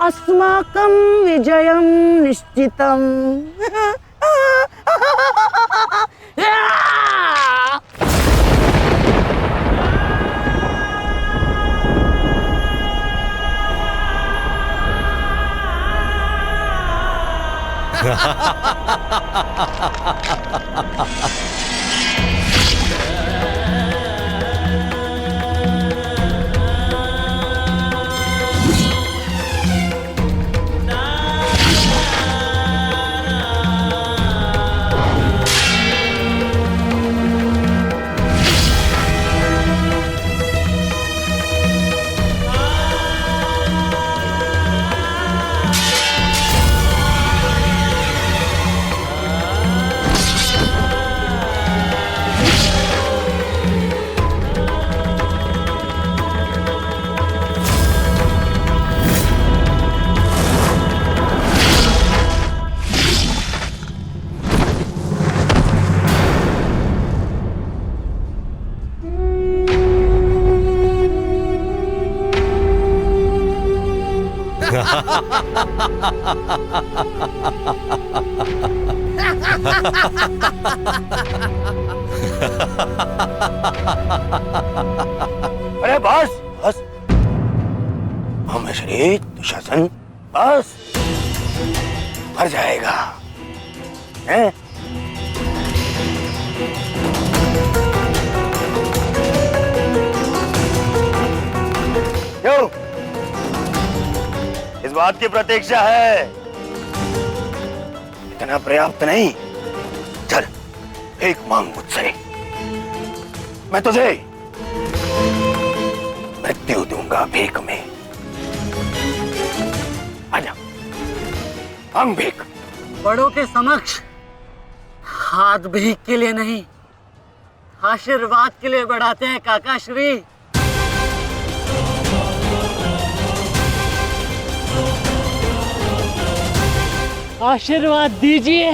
अस्माकं विजयं निश्चितम्। अरे बस बस, श्री दुशासन बस, मर जाएगा हैं? क्यों? इस बात की प्रतीक्षा है? इतना पर्याप्त नहीं? चल एक मांग मुझसे, मैं तुझे मृत्यु दूंगा भीख में। आजा, मांग भीख। बड़ों के समक्ष हाथ भीख के लिए नहीं, आशीर्वाद के लिए बढ़ाते हैं काका श्री। आशीर्वाद दीजिए।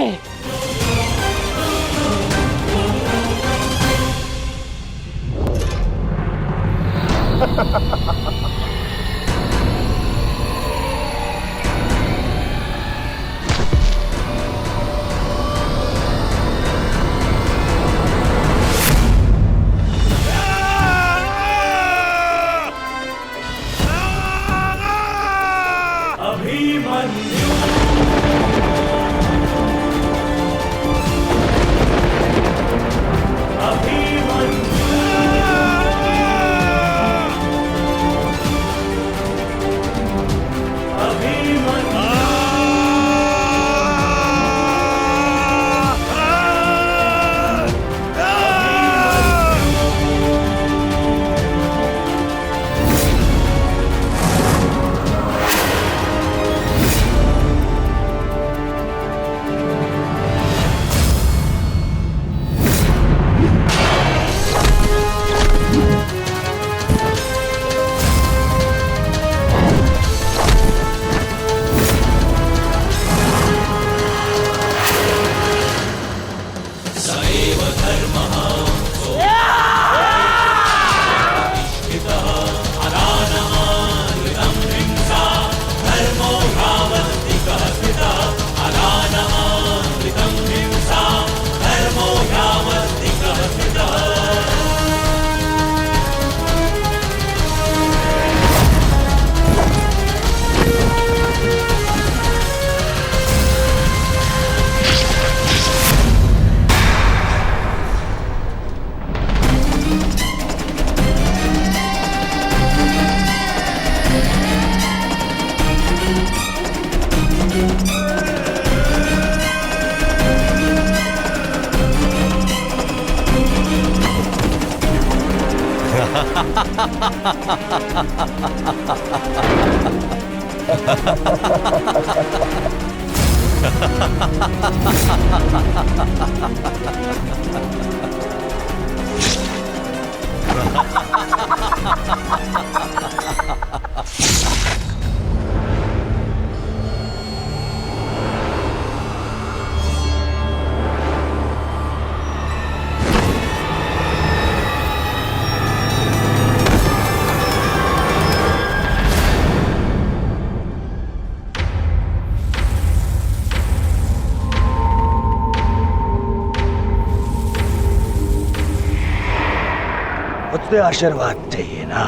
तुझे आशीर्वाद चाहिए ना,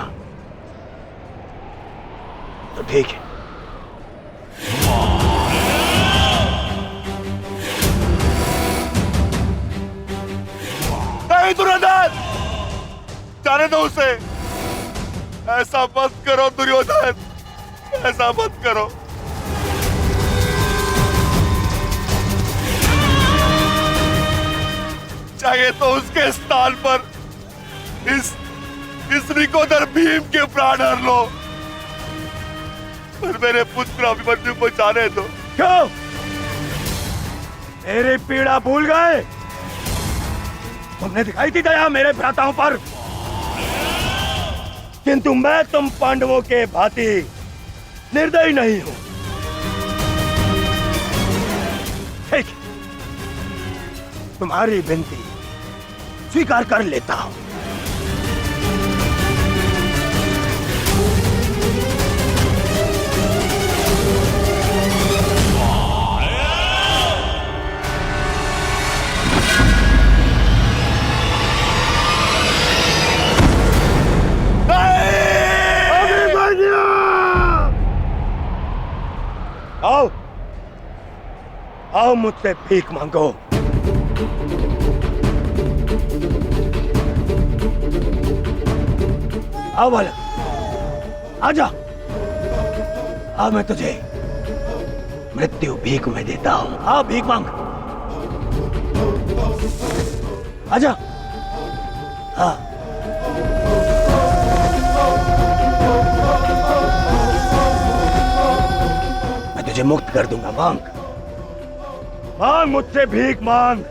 तो ठीक है। नहीं दुर्योधन, जाने दो उसे। ऐसा मत करो दुर्योधन, ऐसा मत करो। चाहिए तो उसके स्थान पर इस रिकोदर भीम के प्राण हर लो, पर मेरे पुत्र अभिमन्यु को जाने दो। क्यों? मेरी पीड़ा भूल गए? तुमने दिखाई थी दया मेरे भ्राताओं पर, किंतु मैं तुम पांडवों के भांति निर्दयी नहीं हूं। ठीक, तुम्हारी विनती स्वीकार कर लेता हूं। आओ, आओ मुझसे भीख मांगो। आओ बालक, आजा। अब मैं तुझे मृत्यु भीख में देता हूं। आओ भीख मांग, आजा। हाँ, मैं तुझे मुक्त कर दूंगा। मांग, मांग मुझसे भीख मांग।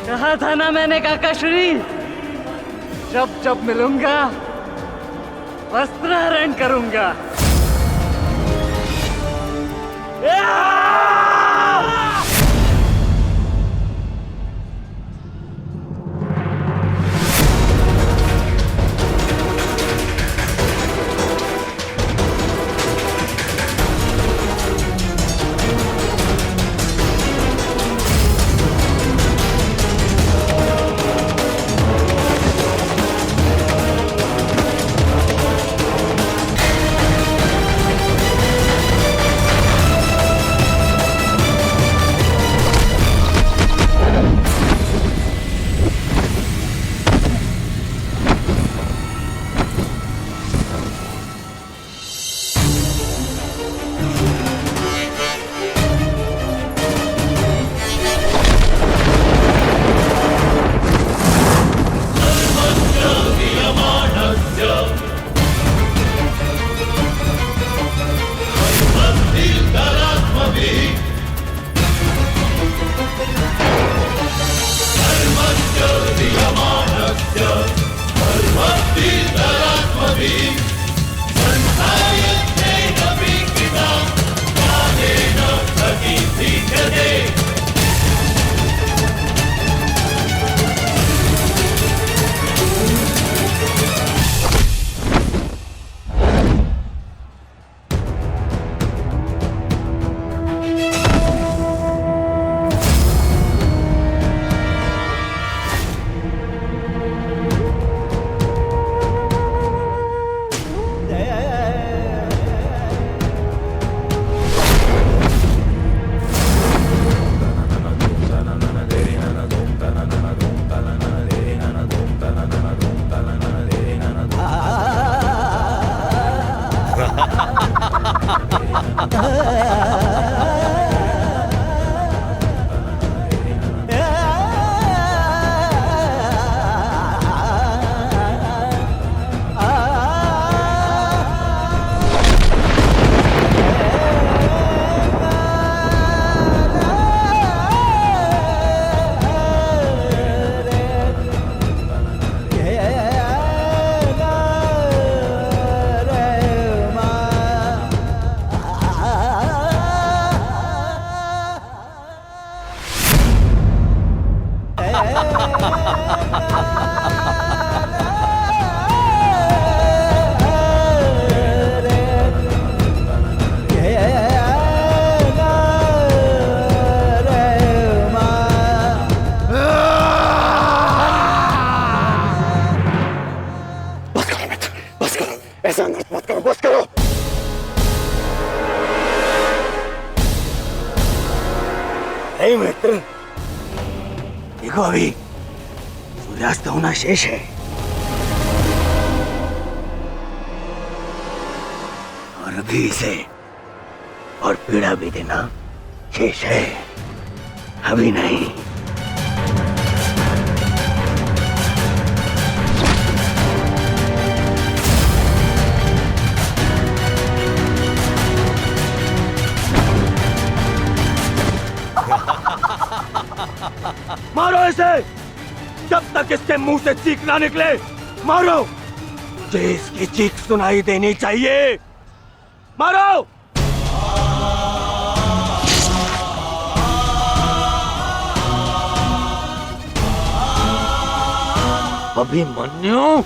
कहा था ना मैंने काकाश्री, जब जब मिलूंगा वस्त्रहरण करूंगा। ऐसा नृत्य मत करो, बस करो। हे मित्र, देखो अभी सूर्यास्त होना शेष है और अभी इसे और पीड़ा भी देना शेष है, अभी नहीं। मारो इसे जब तक इसके मुंह से चीख ना निकले। मारो, मुझे इसकी चीख सुनाई देनी चाहिए। मारो। अभिमन्यु,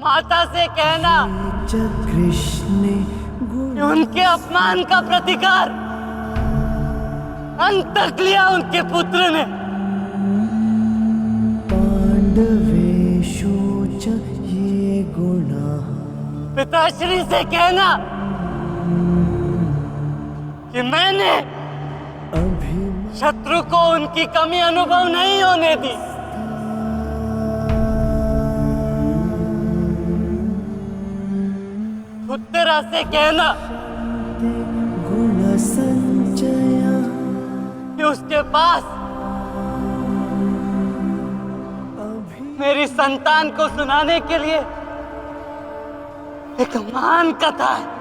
माता से कहना कि उनके अपमान का प्रतिकार अंत तक लिया उनके पुत्र ने। पिताश्री से कहना कि मैंने शत्रु को उनकी कमी अनुभव नहीं होने दी। उत्तरा से कहना कि उसके पास मेरी संतान को सुनाने के लिए एक महान कथा है।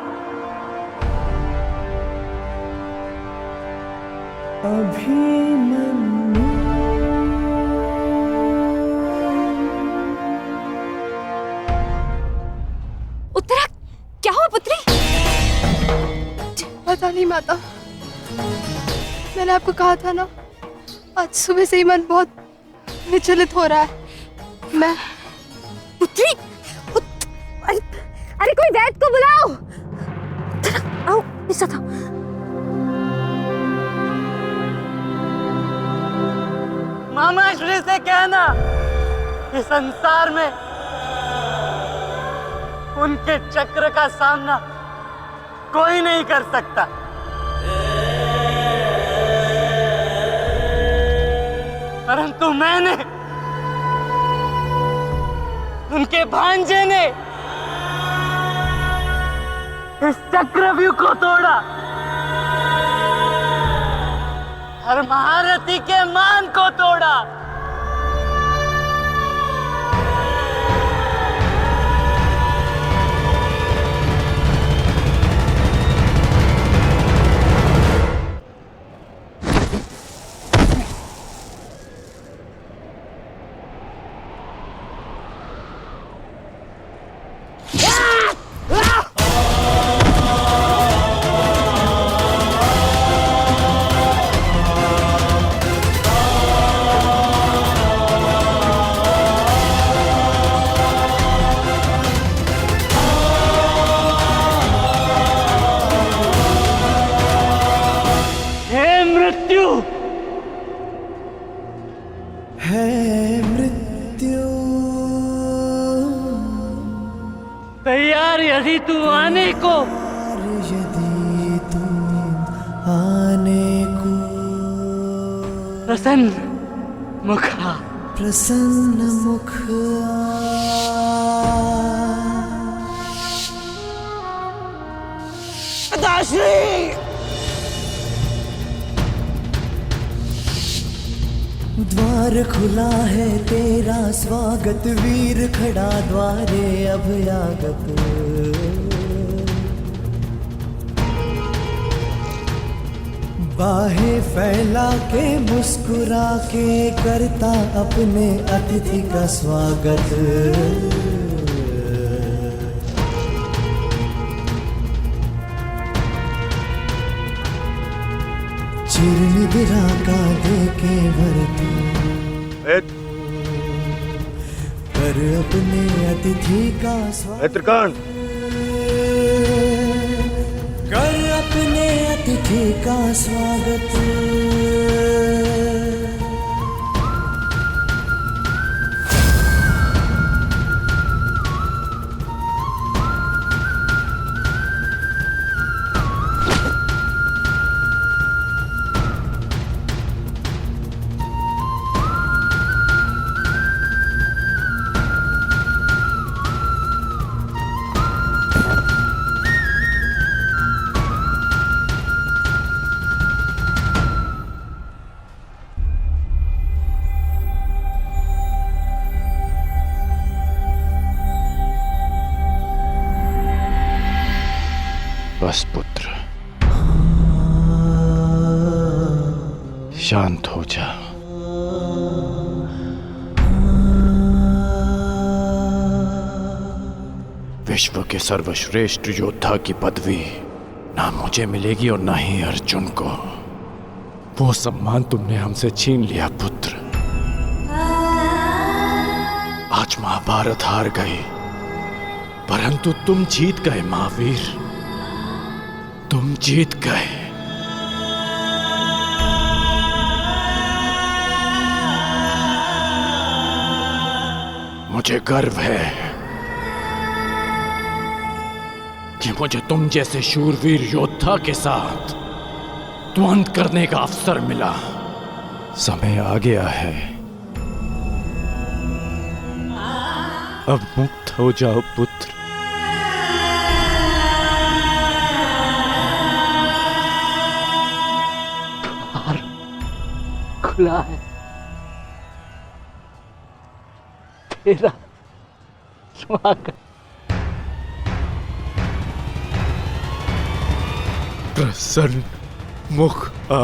उत्तरा, क्या हुआ पुत्री? पता नहीं माता, मैंने आपको कहा था ना, आज सुबह से ही मन बहुत विचलित हो रहा है। मैं पुत्री, अरे कोई वैद्य को बुलाओ। आओ, ऐसा था। मामा श्री से कहना कि संसार में उनके चक्र का सामना कोई नहीं कर सकता। परंतु मैंने, उनके भांजे ने इस चक्रव्यूह को तोड़ा और महारथी के मान को तोड़ा। तैयार यदि तू आने को, यदि तू आने को, प्रसन्न मुखा, प्रसन्न मुख द्वार खुला है तेरा स्वागत, वीर खड़ा द्वारे अभयागत। बाहें फैला के मुस्कुरा के करता अपने अतिथि का स्वागत। चिरनिद्रा का देके भरती कर अपने अतिथि का स्वागत। त्रिकांड, कर अपने अतिथि का स्वागत। बस पुत्र, शांत हो जा। विश्व के सर्वश्रेष्ठ योद्धा की पदवी ना मुझे मिलेगी और ना ही अर्जुन को। वो सम्मान तुमने हमसे छीन लिया पुत्र। आज महाभारत हार गई, परंतु तुम जीत गए महावीर, तुम जीत गए। मुझे गर्व है कि मुझे तुम जैसे शूरवीर योद्धा के साथ द्वंद्व करने का अवसर मिला। समय आ गया है, अब मुक्त हो जाओ पुत्र। खुला है तेरा स्वागत। प्रसन्न मुख आ।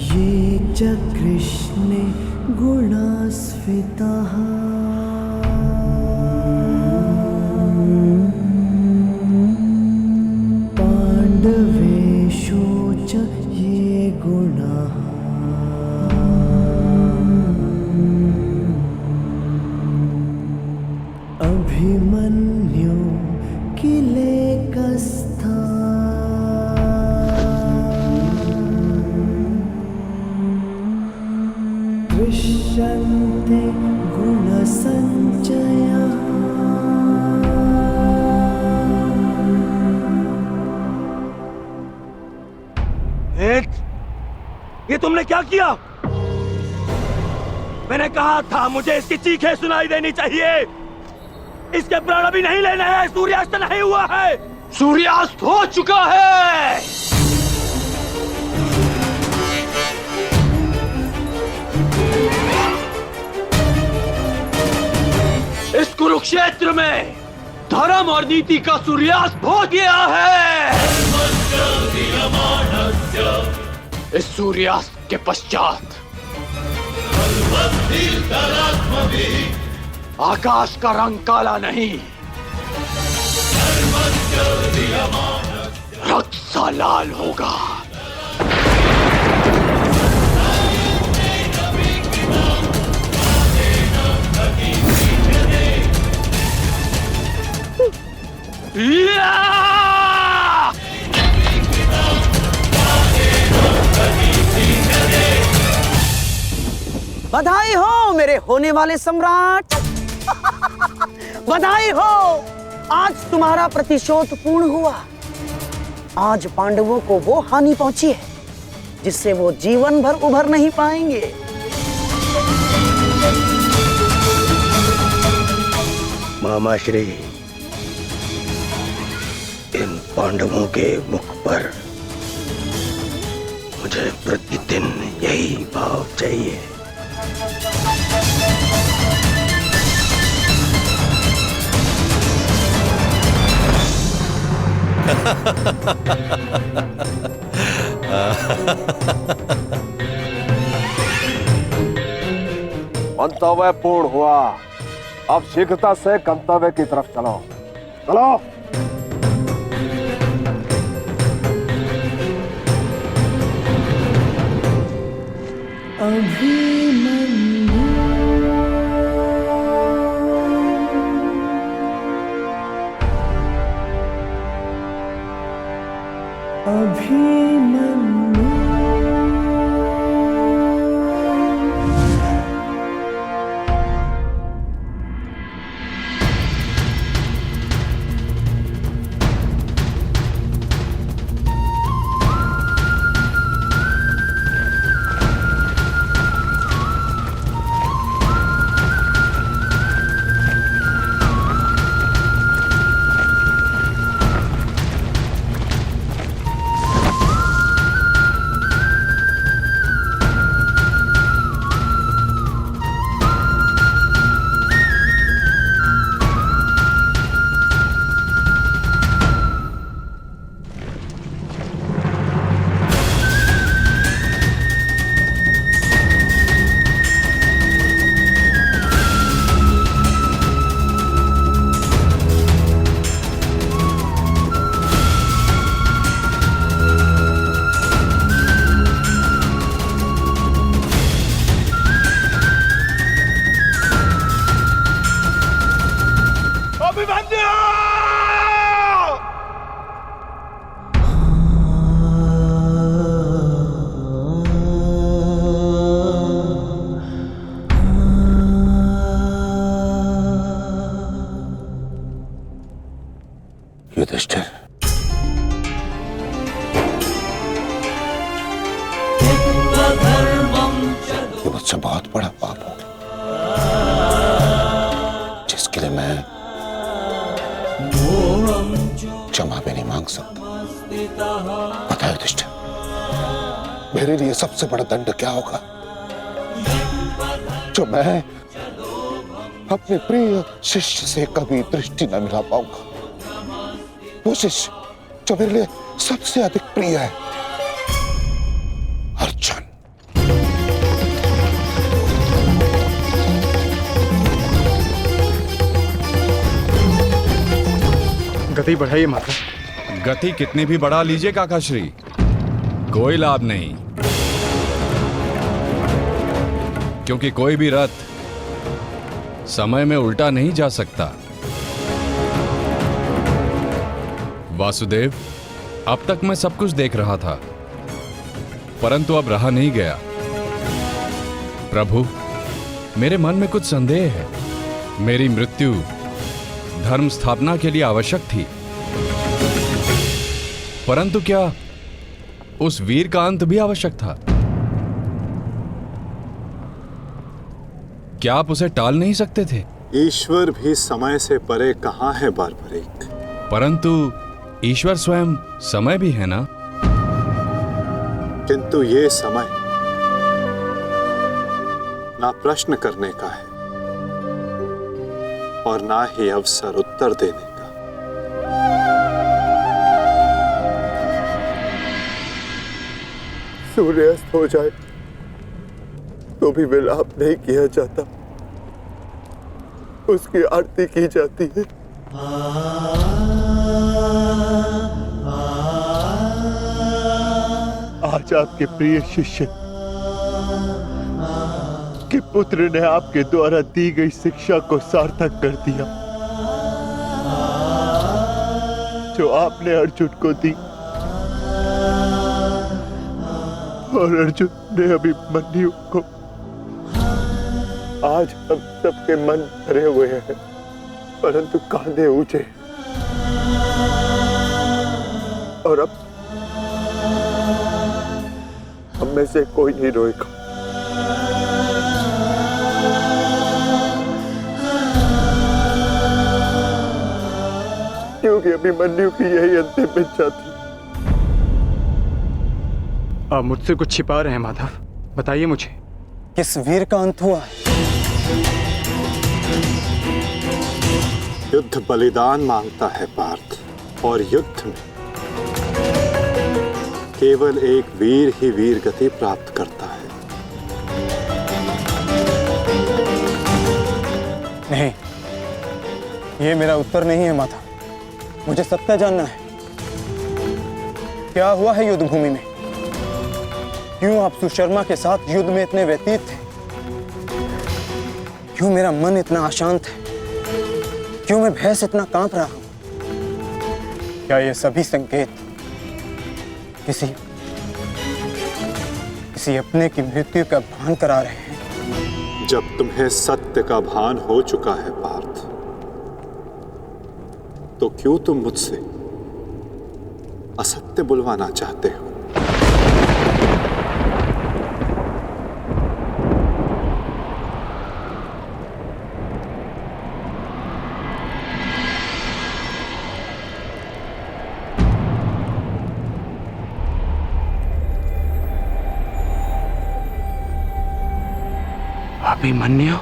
ये च कृष्णे गुणास्फितः पाण्डवेषु च ये गुणाः अभिमन्यु किलेकस्था दृश्यन्ते गुणसञ्चयः। ये तुमने क्या किया? मैंने कहा था मुझे इसकी चीखें सुनाई देनी चाहिए। इसके प्राण अभी नहीं लेने हैं, सूर्यास्त नहीं हुआ है। सूर्यास्त हो चुका है। इस कुरुक्षेत्र में धर्म और नीति का सूर्यास्त हो गया है। इस सूर्यास्त के पश्चात आकाश का रंग काला नहीं, सीधा लाल होगा। बधाई हो मेरे होने वाले सम्राट। बधाई हो, आज तुम्हारा प्रतिशोध पूर्ण हुआ। आज पांडवों को वो हानि पहुंची है जिससे वो जीवन भर उभर नहीं पाएंगे। मामाश्री, इन पांडवों के मुख पर मुझे प्रतिदिन यही भाव चाहिए। मंतव्य पूर्ण हुआ। अब शीघ्रता से गंतव्य की तरफ चलो। चलो। युधिष्ठिर, ये मुझसे बहुत बड़ा पाप हो जिसके लिए मैं क्षमा भी नहीं मांग सकता। पता है युधिष्ठिर, मेरे लिए सबसे बड़ा दंड क्या होगा? जो मैं अपने प्रिय शिष्य से कभी दृष्टि न मिला पाऊंगा। वो शिष्य जो मेरे लिए सबसे अधिक प्रिय है, अर्जुन। गति बढ़ाइए माता। गति कितनी भी बढ़ा लीजिए काकाश्री, कोई लाभ नहीं, क्योंकि कोई भी रथ समय में उल्टा नहीं जा सकता। वासुदेव, अब तक मैं सब कुछ देख रहा था, परंतु अब रहा नहीं गया। प्रभु, मेरे मन में कुछ संदेह है। मेरी मृत्यु धर्म स्थापना के लिए आवश्यक थी, परंतु क्या उस वीर का अंत भी आवश्यक था? क्या आप उसे टाल नहीं सकते थे? ईश्वर भी समय से परे कहां है बारबरीक। परंतु ईश्वर स्वयं समय भी है ना? किंतु ये समय ना प्रश्न करने का है और ना ही अवसर उत्तर देने का। सूर्यास्त हो जाए तो भी विलाप नहीं किया जाता, उसकी आरती की जाती है। आज आपके प्रिय शिष्य के पुत्र ने आपके द्वारा दी गई शिक्षा को सार्थक कर दिया, जो आपने अर्जुन को दी, और अर्जुन ने अभिमन्यु को। आज हम सबके मन भरे हुए हैं, परंतु कांधे ऊंचे, और अब हम में से कोई नहीं रोएगा, क्योंकि अभिमन्यु की यही अंतिम इच्छा थी। आप मुझसे कुछ छिपा रहे हैं माधव, बताइए मुझे। किस वीर का अंत हुआ है? युद्ध बलिदान मांगता है पार्थ, और युद्ध में केवल एक वीर ही वीर गति प्राप्त करता है। नहीं, ये मेरा उत्तर नहीं है माता। मुझे सत्य जानना है। क्या हुआ है युद्ध भूमि में? क्यों आप सुशर्मा के साथ युद्ध में इतने व्यतीत थे? क्यों मेरा मन इतना अशांत है? क्यों मैं भय से इतना कांप रहा हूं? क्या ये सभी संकेत किसी अपने की मृत्यु का भान करा रहे हैं? जब तुम्हें सत्य का भान हो चुका है पार्थ, तो क्यों तुम मुझसे असत्य बुलवाना चाहते हो? अभिमन्यु?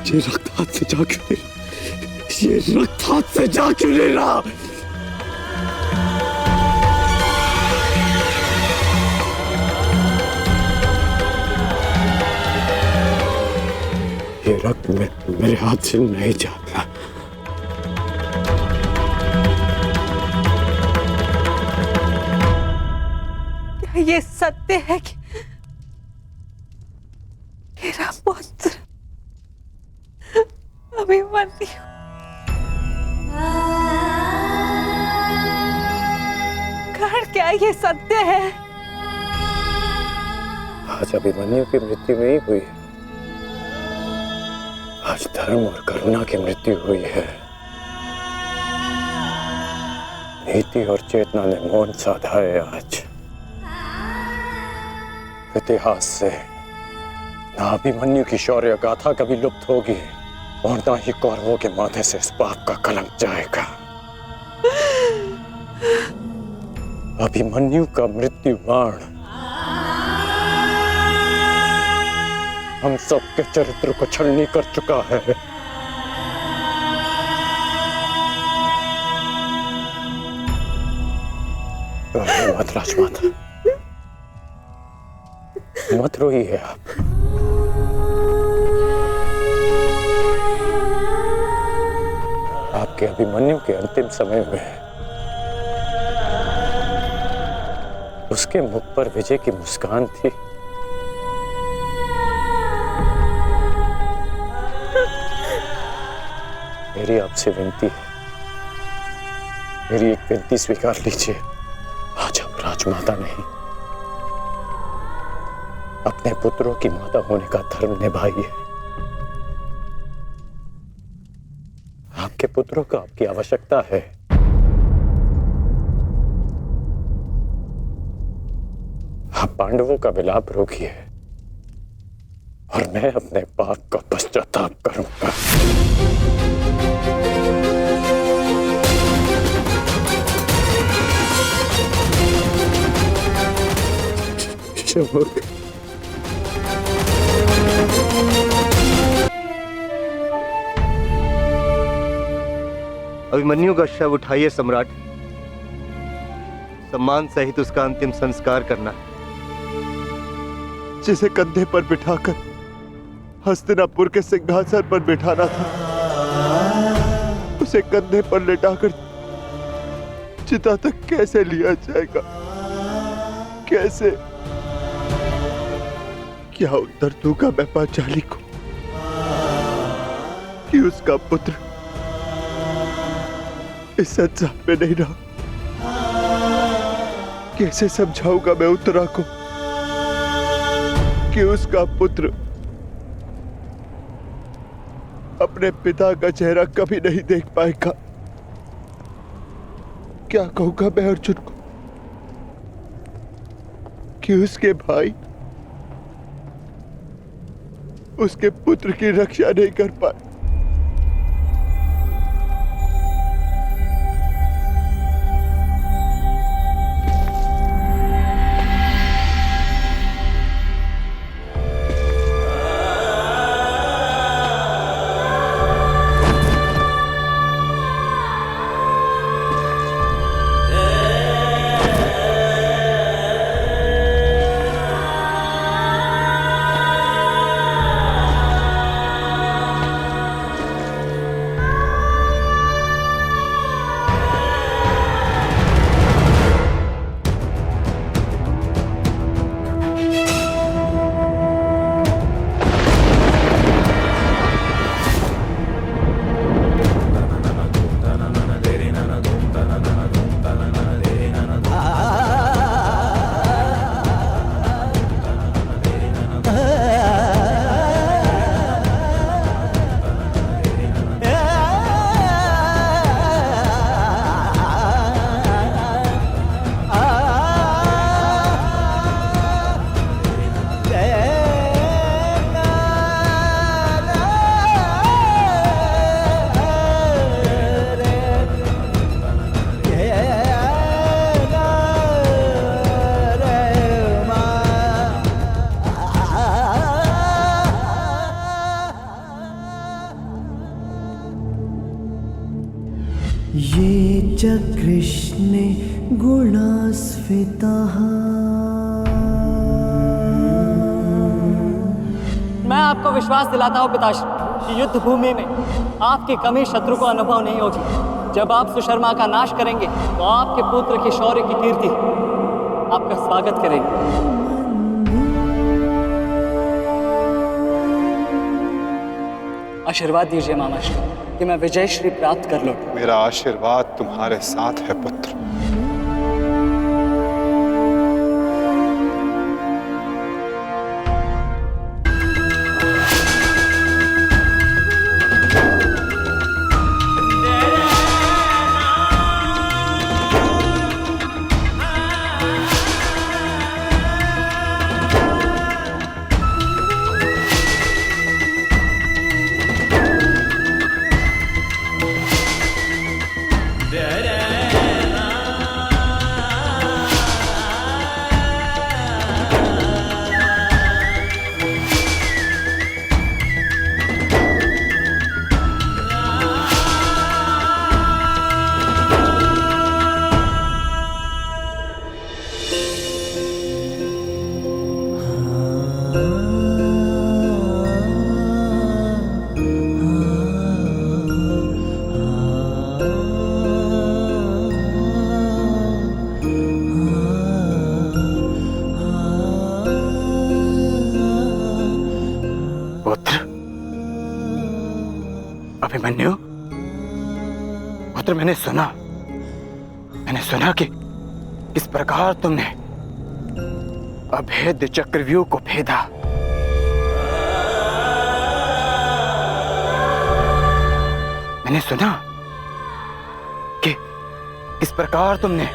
ये रक्त हाथ से जा क्यों नहीं रहा? ये रक्त हाथ से जा क्यों नहीं रहा? ये रक्त मेरे हाथ से नहीं जाता। क्या ये सत्य है कि मेरा पुत्र अभिमन्यु कर्ण, क्या ये सत्य है? आज अभिमन्यु की मृत्यु नहीं हुई है, आज धर्म और करुणा की मृत्यु हुई है। नीति और चेतना ने मौन साधा है। आज इतिहास से ना अभिमन्यु की शौर्य गाथा कभी लुप्त होगी और ना ही कौरवों के माथे से इस पाप का कलंक जाएगा। अभिमन्यु का मृत्यु बाण हम सबके चरित्र को छलनी कर चुका है। मत राजमाता, मत रोइए आप। आपके अभिमन्यु के अंतिम समय में उसके मुख पर विजय की मुस्कान थी, मेरी आपसे विनती है, मेरी एक विनती स्वीकार लीजिए। आज आप राजमाता नहीं, अपने पुत्रों की माता होने का धर्म निभाइए। आपके पुत्रों को आपकी आवश्यकता है। आप पांडवों का विलाप रोकिए और मैं अपने पाप का पश्चाताप करूंगा। अभिमन्यु का शव उठाइए सम्राट, सम्मान सहित उसका अंतिम संस्कार करना है। जिसे कंधे पर बिठाकर हस्तिनापुर के सिंहासन पर बिठाना था, उसे कंधे पर लेटाकर चिता तक कैसे लिया जाएगा? कैसे? क्या उत्तर दूंगा मैं पांचाली को कि उसका पुत्र इस संसार में नहीं रहा? कैसे समझाऊंगा मैं उत्तरा को कि उसका पुत्र अपने पिता का चेहरा कभी नहीं देख पाएगा? क्या कहूंगा मैं अर्जुन को कि उसके भाई उसके पुत्र की रक्षा नहीं कर पाए? ये च कृष्णे गुणास्फितः। मैं आपको विश्वास दिलाता हूँ पिताश्री कि युद्ध भूमि में आपकी कमी शत्रु को अनुभव नहीं होगी। जब आप सुशर्मा का नाश करेंगे तो आपके पुत्र की शौर्य की कीर्ति आपका स्वागत करेगी। आशीर्वाद दीजिए मामाश्री कि मैं विजयश्री प्राप्त कर लूं। मेरा आशीर्वाद तुम्हारे साथ है पुत्र। पुत्र, मैंने सुना कि किस प्रकार तुमने अभेद्य चक्रव्यूह को भेदा। मैंने सुना कि किस प्रकार तुमने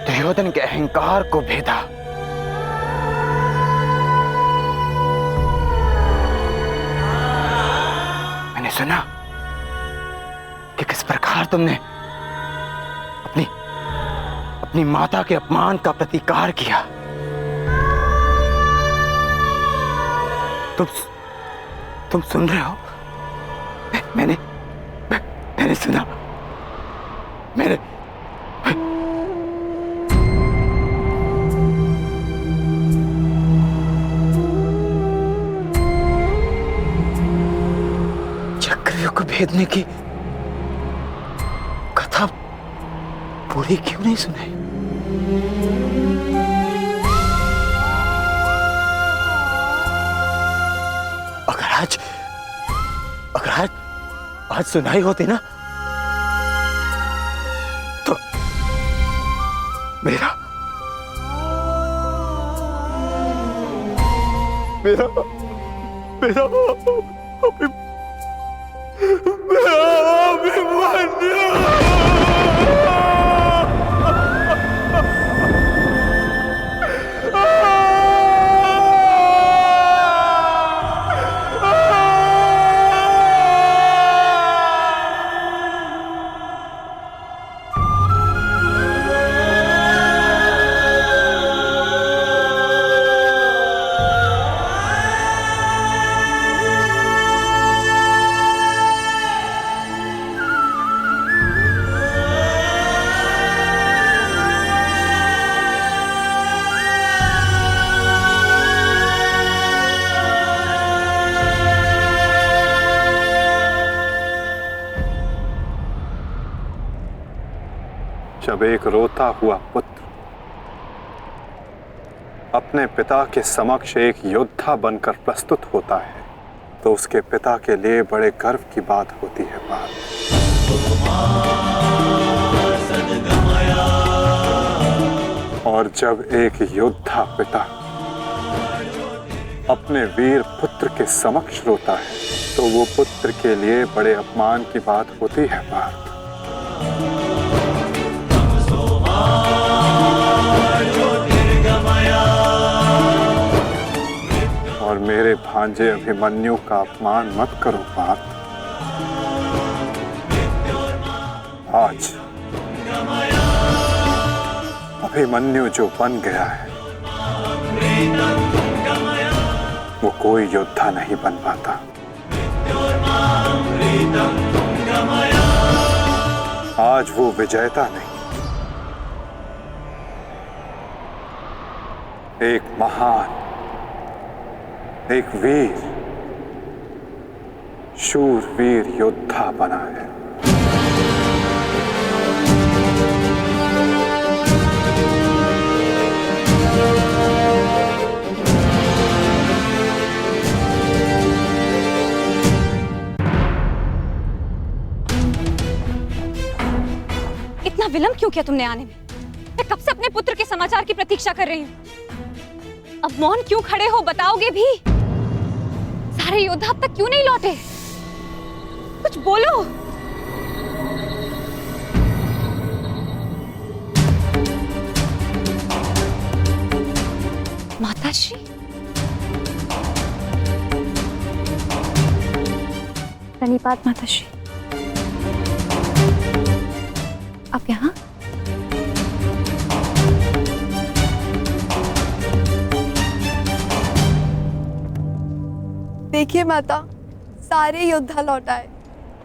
दुर्योधन के अहंकार को भेदा। मैंने सुना कि किस प्रकार तुमने अपनी माता के अपमान का प्रतिकार किया। तुम सुन रहे हो? मैंने सुना। मैंने चक्रव्यूह को भेदने की कथा पूरी क्यों नहीं सुनाई? अगर आज सुनाई होती ना, तो मेरा जब एक रोता हुआ पुत्र अपने पिता के समक्ष एक योद्धा बनकर प्रस्तुत होता है, तो उसके पिता के लिए बड़े गर्व की बात होती है। और जब एक योद्धा पिता अपने वीर पुत्र के समक्ष रोता है, तो वो पुत्र के लिए बड़े अपमान की बात होती है। और मेरे भांजे अभिमन्यु का अपमान मत करो पार्थ। आज अभिमन्यु जो बन गया है, वो कोई योद्धा नहीं बन पाता। आज वो विजेता नहीं, एक महान, एक वीर, शूरवीर योद्धा बना है। इतना विलंब क्यों किया तुमने आने में? मैं कब से अपने पुत्र के समाचार की प्रतीक्षा कर रही हूँ। अब मौन क्यों खड़े हो, बताओगे भी? सारे योद्धा अब तक क्यों नहीं लौटे? कुछ बोलो। माताश्री, प्रणिपात माताश्री। आप यहाँ? देखिए माता, सारे योद्धा लौट आए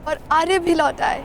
और आर्य भी लौट आए।